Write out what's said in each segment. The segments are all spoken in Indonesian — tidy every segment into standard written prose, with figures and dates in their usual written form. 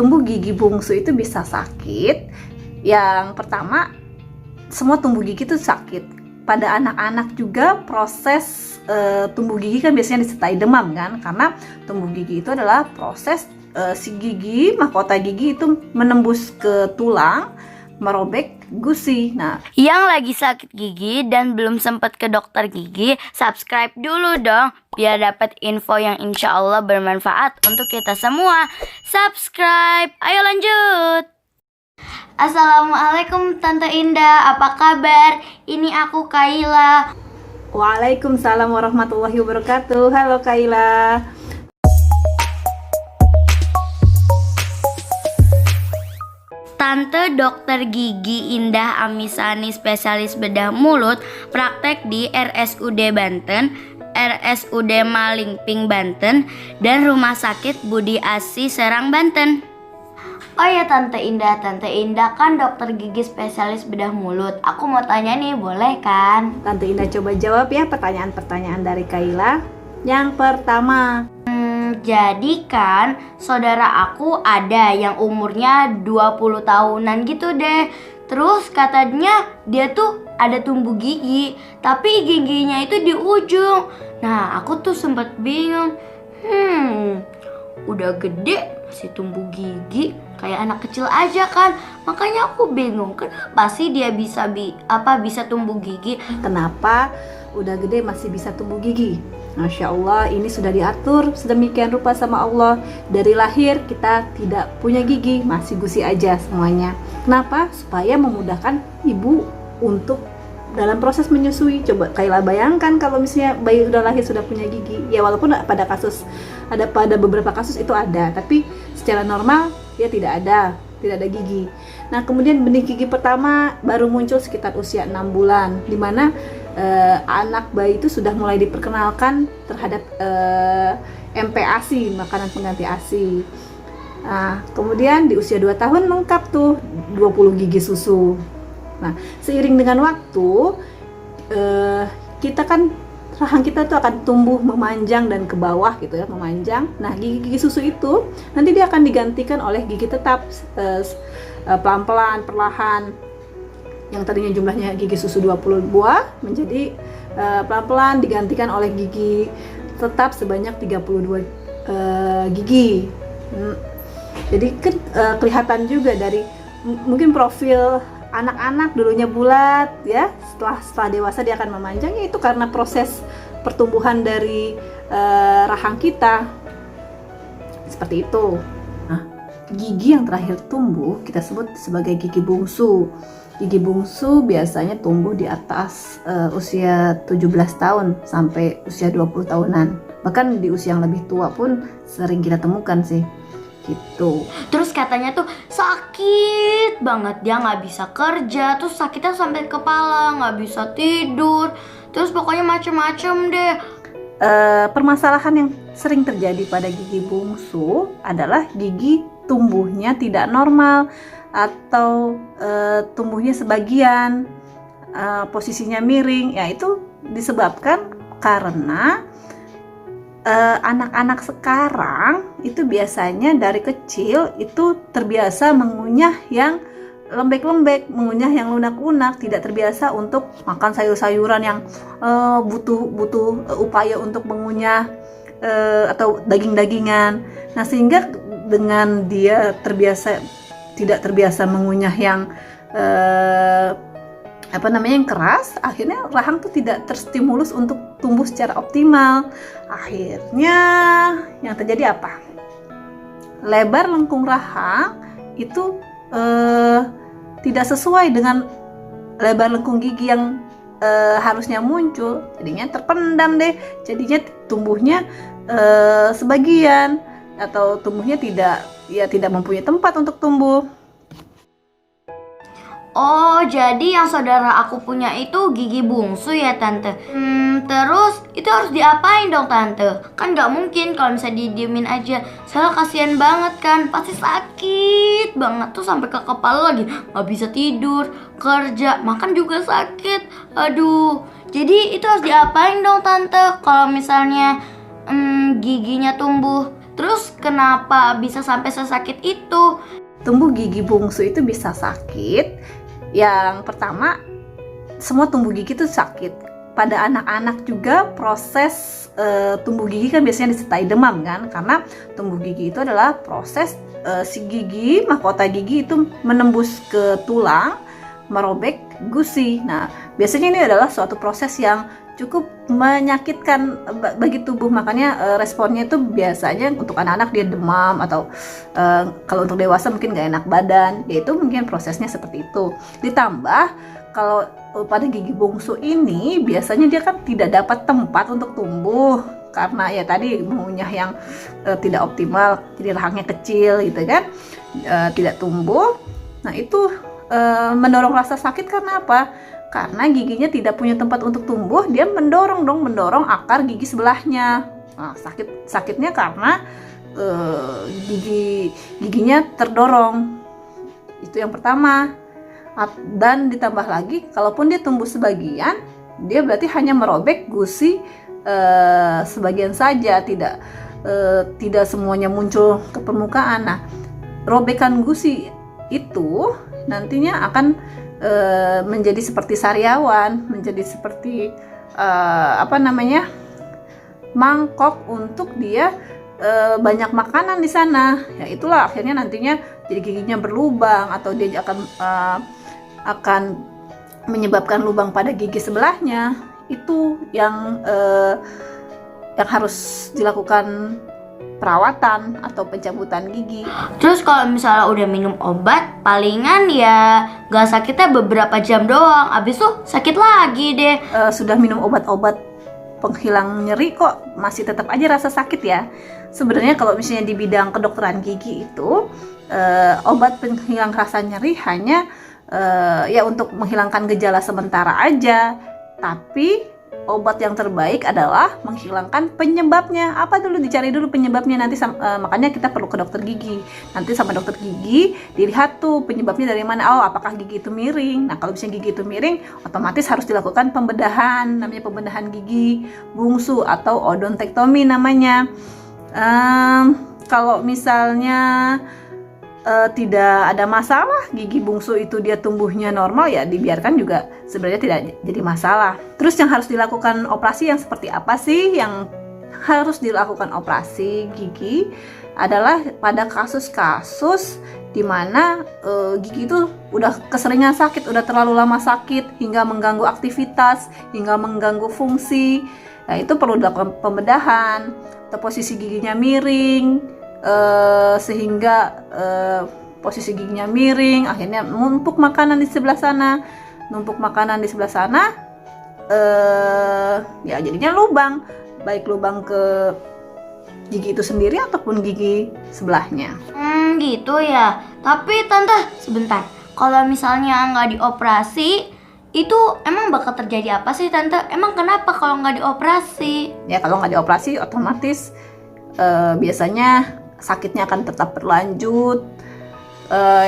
tumbuh gigi bungsu itu bisa sakit. Yang pertama, semua tumbuh gigi itu sakit. Pada anak-anak juga proses tumbuh gigi kan biasanya disertai demam kan, karena tumbuh gigi itu adalah proses si gigi, mahkota gigi itu menembus ke tulang, merobek gusi. Nah, yang lagi sakit gigi dan belum sempat ke dokter gigi, subscribe dulu dong biar dapat info yang insya Allah bermanfaat untuk kita semua. Subscribe, ayo lanjut. Assalamualaikum Tante Indah, apa kabar? Ini aku Kaila. Waalaikumsalam warahmatullahi wabarakatuh. Halo Kaila. Tante Dokter Gigi Indah Amisani, spesialis bedah mulut, praktek di RSUD Banten, RSUD Malingping Banten, dan Rumah Sakit Budi Asi Serang Banten. Oh ya Tante Indah kan dokter gigi spesialis bedah mulut. Aku mau tanya nih, boleh kan? Tante Indah coba jawab ya pertanyaan-pertanyaan dari Kaila. Yang pertama, jadi kan saudara aku ada yang umurnya 20 tahunan gitu deh. Terus katanya dia tuh ada tumbuh gigi, tapi giginya itu di ujung. Nah, aku tuh sempet bingung. Udah gede masih tumbuh gigi, kayak anak kecil aja kan. Makanya aku bingung, kenapa sih dia bisa tumbuh gigi? kenapa udah gede masih bisa tumbuh gigi? Masya Allah, ini sudah diatur sedemikian rupa sama Allah. Dari lahir kita tidak punya gigi, masih gusi aja semuanya. Kenapa? Supaya memudahkan ibu untuk dalam proses menyusui. Coba Kaila bayangkan kalau misalnya bayi udah lahir sudah punya gigi. Ya walaupun pada beberapa kasus itu ada, tapi secara normal dia tidak ada gigi. Nah, kemudian benih gigi pertama baru muncul sekitar usia 6 bulan, di mana anak bayi itu sudah mulai diperkenalkan terhadap MPASI, makanan pengganti ASI. Nah, kemudian di usia 2 tahun lengkap tuh 20 gigi susu. Nah, seiring dengan waktu kita kan rahang kita tuh akan tumbuh memanjang dan ke bawah gitu ya, memanjang. Nah, gigi susu itu nanti dia akan digantikan oleh gigi tetap pelan-pelan, perlahan. Yang tadinya jumlahnya gigi susu 20 buah menjadi pelan-pelan digantikan oleh gigi tetap sebanyak 32 gigi. Jadi kan kelihatan juga dari mungkin profil anak-anak dulunya bulat ya, setelah dewasa dia akan memanjang, ya itu karena proses pertumbuhan dari rahang kita seperti itu. Nah, gigi yang terakhir tumbuh kita sebut sebagai gigi bungsu. Gigi bungsu biasanya tumbuh di atas usia 17 tahun sampai usia 20 tahunan. Bahkan di usia yang lebih tua pun sering kita temukan sih. Gitu. Terus katanya tuh sakit banget, dia nggak bisa kerja, terus sakitnya sampai kepala, nggak bisa tidur, terus pokoknya macem-macem deh. Permasalahan yang sering terjadi pada gigi bungsu adalah gigi tumbuhnya tidak normal atau tumbuhnya sebagian, posisinya miring. Ya, itu disebabkan karena anak-anak sekarang itu biasanya dari kecil itu terbiasa mengunyah yang lembek-lembek, mengunyah yang lunak-lunak, tidak terbiasa untuk makan sayur-sayuran yang butuh upaya untuk mengunyah atau daging-dagingan. Nah, sehingga dengan dia tidak terbiasa mengunyah yang yang keras, akhirnya rahang tuh tidak terstimulus untuk tumbuh secara optimal. Akhirnya yang terjadi apa? Lebar lengkung rahang itu tidak sesuai dengan lebar lengkung gigi yang harusnya muncul, jadinya terpendam deh. Jadinya tumbuhnya sebagian atau tumbuhnya tidak mempunyai tempat untuk tumbuh. Oh, jadi yang saudara aku punya itu gigi bungsu ya Tante. Terus itu harus diapain dong Tante? Kan gak mungkin kalau misalnya didiemin aja. Soalnya kasihan banget kan, pasti sakit banget tuh sampai ke kepala lagi. Gak bisa tidur, kerja, makan juga sakit. Aduh, jadi itu harus diapain dong Tante kalau misalnya giginya tumbuh? Terus kenapa bisa sampai sesakit itu? Tumbuh gigi bungsu itu bisa sakit. Yang pertama, semua tumbuh gigi itu sakit. Pada anak-anak juga proses tumbuh gigi kan biasanya disertai demam kan, karena tumbuh gigi itu adalah proses si gigi, mahkota gigi itu menembus ke tulang, merobek gusi. Nah, biasanya ini adalah suatu proses yang cukup menyakitkan bagi tubuh, makanya responnya itu biasanya untuk anak-anak dia demam, atau kalau untuk dewasa mungkin gak enak badan, yaitu mungkin prosesnya seperti itu. Ditambah kalau pada gigi bungsu ini biasanya dia kan tidak dapat tempat untuk tumbuh, karena ya tadi mengunyah yang tidak optimal, jadi rahangnya kecil gitu kan, tidak tumbuh. Nah itu mendorong rasa sakit. Karena apa? Karena giginya tidak punya tempat untuk tumbuh, dia mendorong akar gigi sebelahnya. Nah, sakitnya karena giginya terdorong. Itu yang pertama. Dan ditambah lagi, kalaupun dia tumbuh sebagian, dia berarti hanya merobek gusi sebagian saja, tidak semuanya muncul ke permukaan. Nah, robekan gusi itu nantinya akan menjadi seperti sariawan, menjadi seperti mangkok untuk dia banyak makanan di sana. Ya itulah akhirnya nantinya jadi giginya berlubang, atau dia akan menyebabkan lubang pada gigi sebelahnya. Itu yang harus dilakukan perawatan atau pencabutan gigi. Terus kalau misalnya udah minum obat, palingan ya gak sakitnya beberapa jam doang, abis itu sakit lagi deh. Sudah minum obat-obat penghilang nyeri kok masih tetap aja rasa sakit ya. Sebenarnya kalau misalnya di bidang kedokteran gigi itu obat penghilang rasa nyeri hanya ya untuk menghilangkan gejala sementara aja, tapi obat yang terbaik adalah menghilangkan penyebabnya. Apa dulu? Dicari dulu penyebabnya. Nanti makanya kita perlu ke dokter gigi. Nanti sama dokter gigi dilihat tuh penyebabnya dari mana. Oh, apakah gigi itu miring? Nah, kalau misalnya gigi itu miring, otomatis harus dilakukan pembedahan. Namanya pembedahan gigi bungsu atau odontektomi namanya. Kalau misalnya tidak ada masalah, gigi bungsu itu dia tumbuhnya normal, ya dibiarkan juga sebenarnya tidak jadi masalah. Terus yang harus dilakukan operasi yang seperti apa sih? Yang harus dilakukan operasi gigi adalah pada kasus-kasus di mana gigi itu udah keseringan sakit, udah terlalu lama sakit hingga mengganggu aktivitas, hingga mengganggu fungsi. Nah, itu perlu dilakukan pembedahan, atau posisi giginya miring, sehingga posisi giginya miring, akhirnya numpuk makanan di sebelah sana, ya jadinya lubang, baik lubang ke gigi itu sendiri ataupun gigi sebelahnya. Gitu ya. Tapi tante, sebentar, kalau misalnya nggak dioperasi, itu emang bakal terjadi apa sih tante? Emang kenapa kalau nggak dioperasi? Ya kalau nggak dioperasi otomatis biasanya sakitnya akan tetap berlanjut.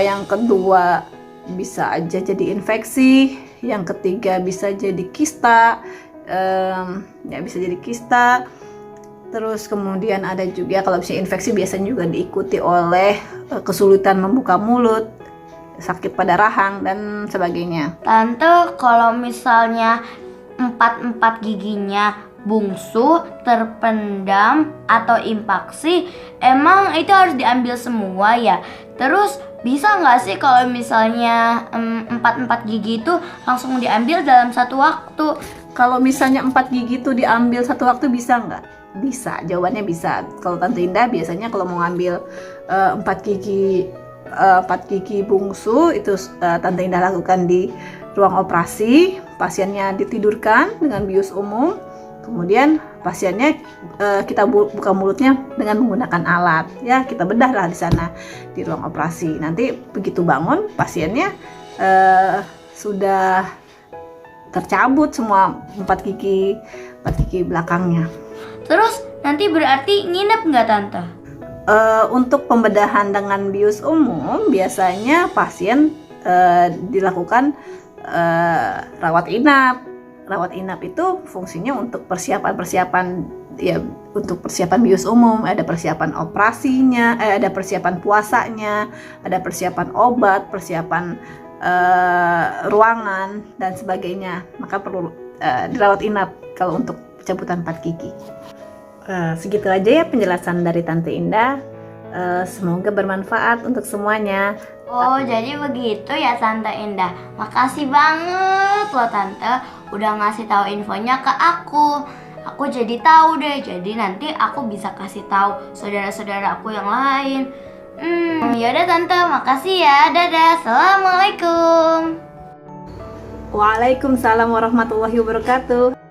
Yang kedua bisa aja jadi infeksi. Yang ketiga bisa jadi kista. Ya bisa jadi kista. Terus kemudian ada juga kalau misalnya infeksi biasanya juga diikuti oleh kesulitan membuka mulut, sakit pada rahang dan sebagainya. Tante, kalau misalnya empat giginya bungsu, terpendam, atau impaksi, emang itu harus diambil semua ya? Terus bisa nggak sih kalau misalnya empat gigi itu langsung diambil dalam satu waktu? Kalau misalnya 4 gigi itu diambil satu waktu bisa nggak? Bisa, jawabannya bisa. Kalau Tante Indah biasanya kalau mau ngambil 4 gigi bungsu itu Tante Indah lakukan di ruang operasi. Pasiennya ditidurkan dengan bius umum. Kemudian pasiennya kita buka mulutnya dengan menggunakan alat, ya kita bedahlah di sana di ruang operasi. Nanti begitu bangun pasiennya sudah tercabut semua 4 gigi belakangnya. Terus nanti berarti nginep nggak tante? Untuk pembedahan dengan bius umum biasanya pasien dilakukan rawat inap. Rawat inap itu fungsinya untuk persiapan ya untuk persiapan bius umum, ada persiapan operasinya, ada persiapan puasanya, ada persiapan obat, persiapan ruangan dan sebagainya. Maka perlu dirawat inap kalau untuk pencabutan 4 gigi. Segitu aja ya penjelasan dari Tante Indah. Semoga bermanfaat untuk semuanya. Oh, jadi begitu ya Tante Indah. Makasih banget loh Tante udah ngasih tahu infonya ke aku. Aku jadi tahu deh. Jadi nanti aku bisa kasih tahu saudara-saudara aku yang lain. Yaudah Tante, makasih ya. Dadah. Assalamualaikum. Waalaikumsalam warahmatullahi wabarakatuh.